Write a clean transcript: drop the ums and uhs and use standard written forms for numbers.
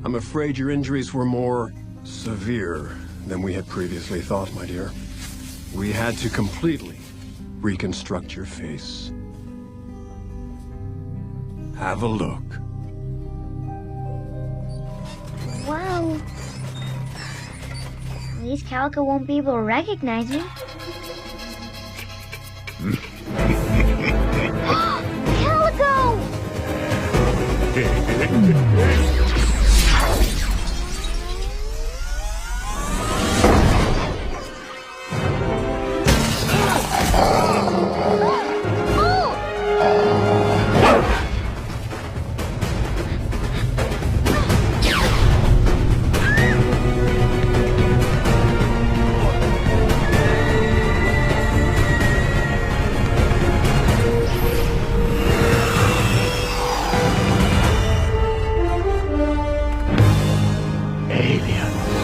I'm afraid your injuries were more severe than we had previously thought, my dear. We had to completely reconstruct your face. Have a look. Wow. At least Calico won't be able to recognize me. Calico! Aliens.